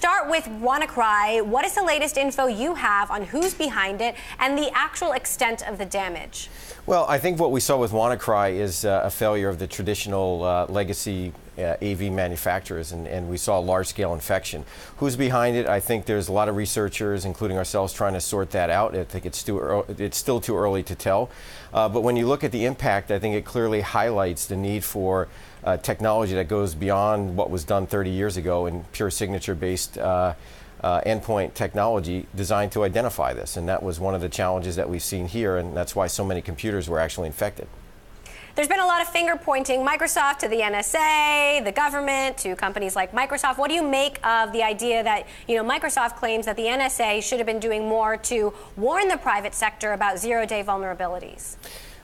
start with WannaCry. What is the latest info you have on who's behind it and the actual extent of the damage? Well, I think what we saw with WannaCry is a failure of the traditional legacy AV manufacturers, and we saw a large-scale infection. Who's behind it? I think there's a lot of researchers, including ourselves, trying to sort that out. I think it's still too early to tell. But when you look at the impact, I think it clearly highlights the need for technology that goes beyond what was done 30 years ago in pure signature-based endpoint technology designed to identify this. And that was one of the challenges that we've seen here, and that's why so many computers were actually infected. There's been a lot of finger pointing, Microsoft to the NSA, the government to companies like Microsoft. What do you make of the idea that, Microsoft claims that the NSA should have been doing more to warn the private sector about zero-day vulnerabilities?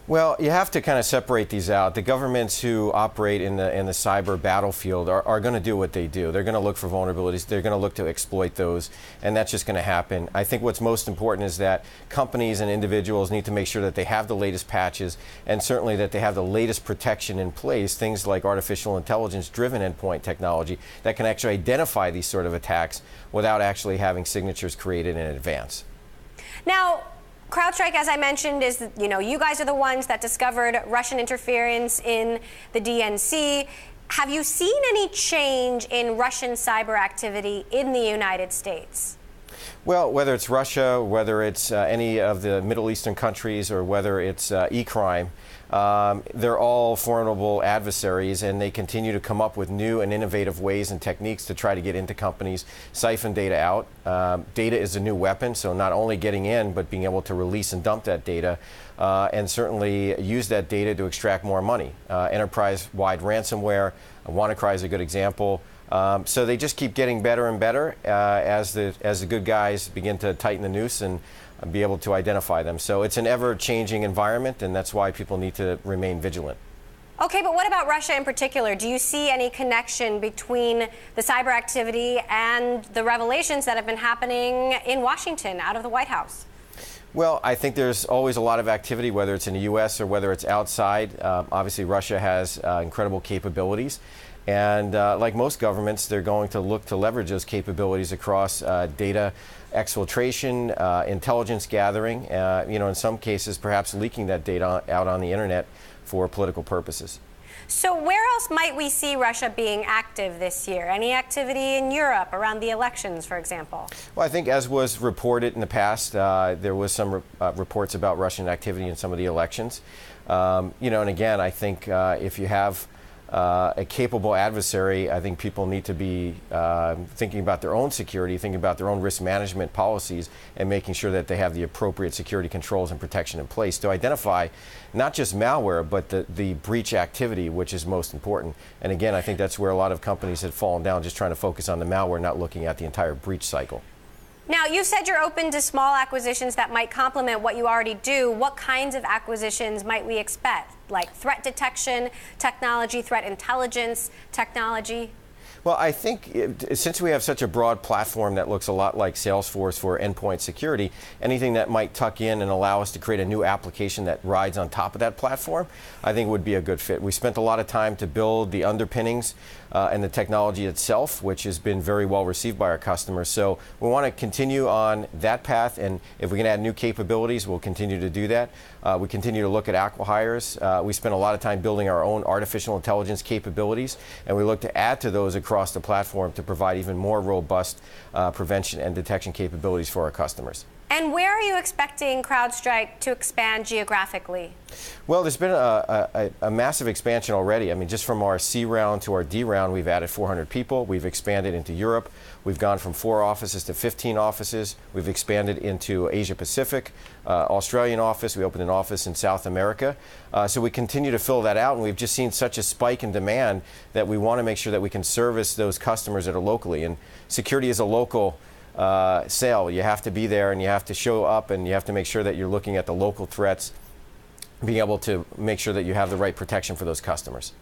Well, you have to kind of separate these out. The governments who operate in the cyber battlefield are going to do what they do. They're going to look for vulnerabilities. They're going to look to exploit those, and that's just going to happen. I think what's most important is that companies and individuals need to make sure that they have the latest patches, and certainly that they have the latest protection in place, things like artificial intelligence-driven endpoint technology that can actually identify these sort of attacks without actually having signatures created in advance. Now, CrowdStrike, as I mentioned, is, you guys are the ones that discovered Russian interference in the DNC. Have you seen any change in Russian cyber activity in the United States? Well, whether it's Russia, whether it's any of the Middle Eastern countries, or whether it's e-crime, they're all formidable adversaries, and they continue to come up with new and innovative ways and techniques to try to get into companies, siphon data out. Data is a new weapon, so not only getting in, but being able to release and dump that data, and certainly use that data to extract more money. Enterprise-wide ransomware, WannaCry is a good example. So they just keep getting better and better as the good guys begin to tighten the noose and be able to identify them. So it's an ever-changing environment, and that's why people need to remain vigilant. Okay, but what about Russia in particular? Do you see any connection between the cyber activity and the revelations that have been happening in Washington out of the White House? Well, I think there's always a lot of activity, whether it's in the U.S. or whether it's outside. Obviously, Russia has incredible capabilities. And like most governments, they're going to look to leverage those capabilities across data exfiltration, intelligence gathering, in some cases perhaps leaking that data out on the internet for political purposes. So where else might we see Russia being active this year? Any activity in Europe around the elections, for example? Well, I think as was reported in the past, there was some reports about Russian activity in some of the elections. And again, I think if you have a capable adversary, I think people need to be thinking about their own security, thinking about their own risk management policies, and making sure that they have the appropriate security controls and protection in place to identify not just malware, but the breach activity, which is most important. And again, I think that's where a lot of companies have fallen down, just trying to focus on the malware, not looking at the entire breach cycle. Now, you said you're open to small acquisitions that might complement what you already do. What kinds of acquisitions might we expect? Like threat detection technology, threat intelligence technology? Well, I think since we have such a broad platform that looks a lot like Salesforce for endpoint security, anything that might tuck in and allow us to create a new application that rides on top of that platform, I think would be a good fit. We spent a lot of time to build the underpinnings and the technology itself, which has been very well received by our customers. So we want to continue on that path, and if we can add new capabilities, we'll continue to do that. We continue to look at acqui-hires. We spend a lot of time building our own artificial intelligence capabilities, and we look to add to those across the platform to provide even more robust prevention and detection capabilities for our customers. And where are you expecting CrowdStrike to expand geographically? Well, there's been a massive expansion already. I mean, just from our C round to our D round, we've added 400 people. We've expanded into Europe. We've gone from 4 offices to 15 offices. We've expanded into Asia Pacific, Australian office. We opened an office in South America. So we continue to fill that out, and we've just seen such a spike in demand that we want to make sure that we can service those customers that are locally. And security is a local sale. You have to be there, and you have to show up, and you have to make sure that you're looking at the local threats, being able to make sure that you have the right protection for those customers.